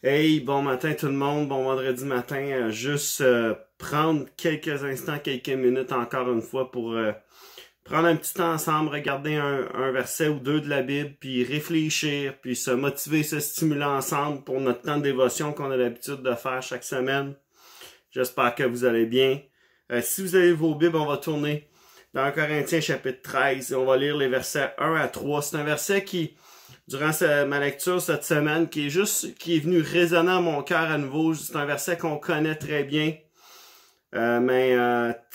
Hey, bon matin tout le monde, bon vendredi matin. Juste prendre quelques instants, quelques minutes encore une fois pour prendre un petit temps ensemble, regarder un verset ou deux de la Bible, puis réfléchir, puis se motiver, se stimuler ensemble pour notre temps de dévotion qu'on a l'habitude de faire chaque semaine. J'espère que vous allez bien. Si vous avez vos Bibles, on va tourner dans 1 Corinthiens chapitre 13 et on va lire les versets 1 à 3. C'est un verset qui, durant ma lecture cette semaine, qui est venu résonner à mon cœur à nouveau. C'est un verset qu'on connaît très bien, mais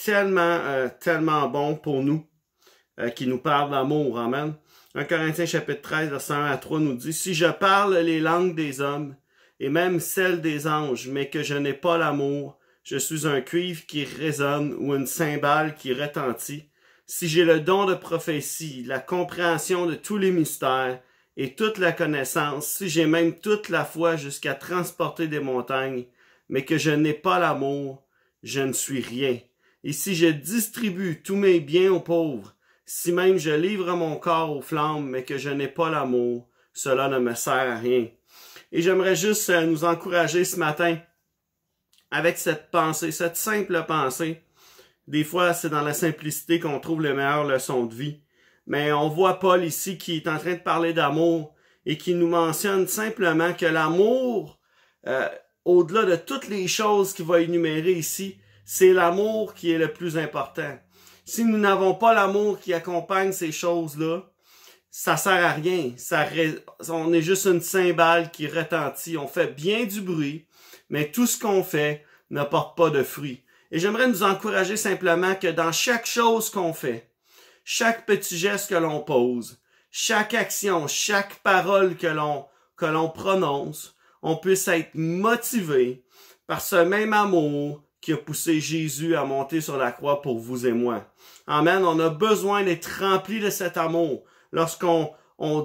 tellement bon pour nous, qui nous parle d'amour. Amen. 1 Corinthiens chapitre 13, verset 1 à 3 nous dit « Si je parle les langues des hommes, et même celles des anges, mais que je n'ai pas l'amour, je suis un cuivre qui résonne ou une cymbale qui retentit. Si j'ai le don de prophétie, la compréhension de tous les mystères et toute la connaissance, si j'ai même toute la foi jusqu'à transporter des montagnes, mais que je n'ai pas l'amour, je ne suis rien. Et si je distribue tous mes biens aux pauvres, si même je livre mon corps aux flammes, mais que je n'ai pas l'amour, cela ne me sert à rien. » Et j'aimerais juste nous encourager ce matin avec cette pensée, cette simple pensée. Des fois, c'est dans la simplicité qu'on trouve les meilleures leçons de vie. Mais on voit Paul ici qui est en train de parler d'amour et qui nous mentionne simplement que l'amour, au-delà de toutes les choses qu'il va énumérer ici, c'est l'amour qui est le plus important. Si nous n'avons pas l'amour qui accompagne ces choses-là, ça sert à rien. On est juste une cymbale qui retentit. On fait bien du bruit, mais tout ce qu'on fait ne porte pas de fruits. Et j'aimerais nous encourager simplement que dans chaque chose qu'on fait, chaque petit geste que l'on pose, chaque action, chaque parole que l'on prononce, on puisse être motivé par ce même amour qui a poussé Jésus à monter sur la croix pour vous et moi. Amen. On a besoin d'être rempli de cet amour. Lorsqu'on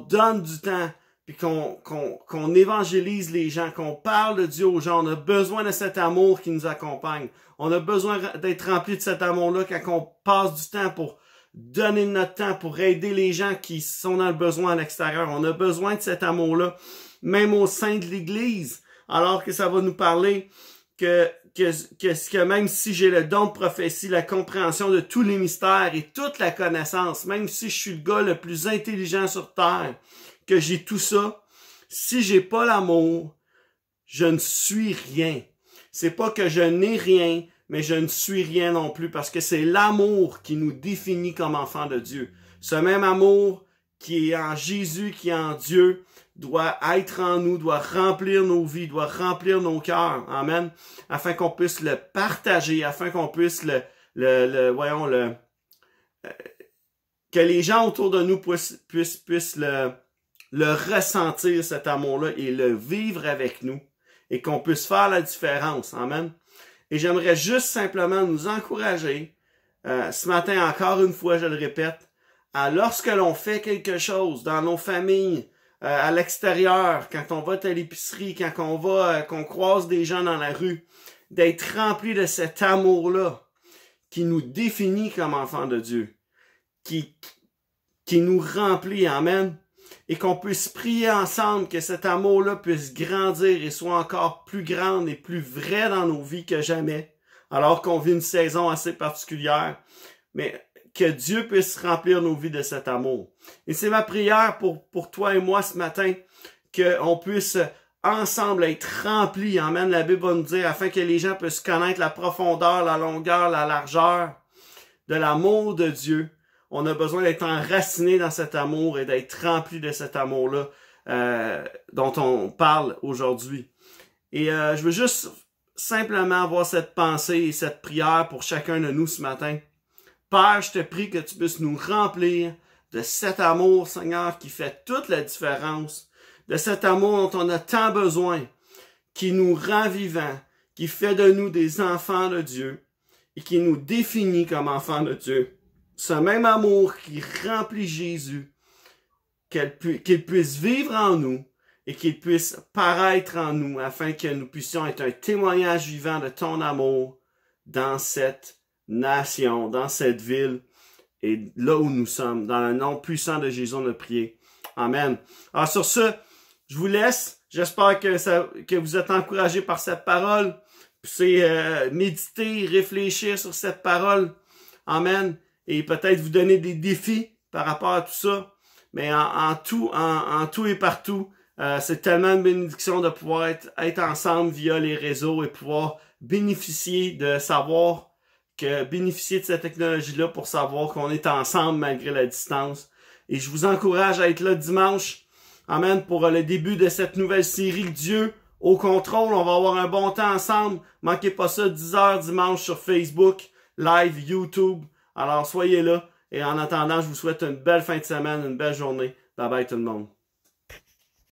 donne du temps, puis qu'on évangélise les gens, qu'on parle de Dieu aux gens, on a besoin de cet amour qui nous accompagne. On a besoin d'être rempli de cet amour-là quand on passe du temps pour donner notre temps, pour aider les gens qui sont dans le besoin à l'extérieur. On a besoin de cet amour-là, même au sein de l'Église, alors que ça va nous parler que même si j'ai le don de prophétie, la compréhension de tous les mystères et toute la connaissance, même si je suis le gars le plus intelligent sur terre, que j'ai tout ça, si j'ai pas l'amour, je ne suis rien. C'est pas que je n'ai rien, mais je ne suis rien non plus, parce que c'est l'amour qui nous définit comme enfants de Dieu. Ce même amour qui est en Jésus, qui est en Dieu, doit être en nous, doit remplir nos vies, doit remplir nos cœurs. Amen. Afin qu'on puisse le partager, afin qu'on puisse que les gens autour de nous puissent le ressentir, cet amour-là, et le vivre avec nous, et qu'on puisse faire la différence. Amen. Et j'aimerais juste simplement nous encourager, ce matin encore une fois, je le répète, lorsque l'on fait quelque chose dans nos familles, à l'extérieur, quand on va à l'épicerie, quand qu'on croise des gens dans la rue, d'être rempli de cet amour-là qui nous définit comme enfants de Dieu, qui nous remplit, amen, et qu'on puisse prier ensemble que cet amour-là puisse grandir et soit encore plus grand et plus vrai dans nos vies que jamais, alors qu'on vit une saison assez particulière, mais que Dieu puisse remplir nos vies de cet amour. Et c'est ma prière pour toi et moi ce matin, qu'on puisse ensemble être remplis, amen, la Bible va nous dire, afin que les gens puissent connaître la profondeur, la longueur, la largeur de l'amour de Dieu. On a besoin d'être enracinés dans cet amour et d'être remplis de cet amour-là dont on parle aujourd'hui. Et je veux juste simplement avoir cette pensée et cette prière pour chacun de nous ce matin. Père, je te prie que tu puisses nous remplir de cet amour, Seigneur, qui fait toute la différence, de cet amour dont on a tant besoin, qui nous rend vivants, qui fait de nous des enfants de Dieu et qui nous définit comme enfants de Dieu. Ce même amour qui remplit Jésus, qu'il puisse vivre en nous et qu'il puisse paraître en nous afin que nous puissions être un témoignage vivant de ton amour dans cette nation, dans cette ville et là où nous sommes. Dans le nom puissant de Jésus, on a prié. Amen. Alors sur ce, Je vous laisse. J'espère que vous êtes encouragés par cette parole. C'est méditer, réfléchir sur cette parole. Amen. Et peut-être vous donner des défis par rapport à tout ça. Mais en tout et partout, c'est tellement une bénédiction de pouvoir être ensemble via les réseaux et pouvoir bénéficier de cette technologie-là pour savoir qu'on est ensemble malgré la distance. Et je vous encourage à être là dimanche. Amen. Pour le début de cette nouvelle série Dieu au contrôle. On va avoir un bon temps ensemble. Manquez pas ça, 10h dimanche sur Facebook, live, YouTube. Alors soyez là. Et en attendant, je vous souhaite une belle fin de semaine, une belle journée. Bye bye tout le monde.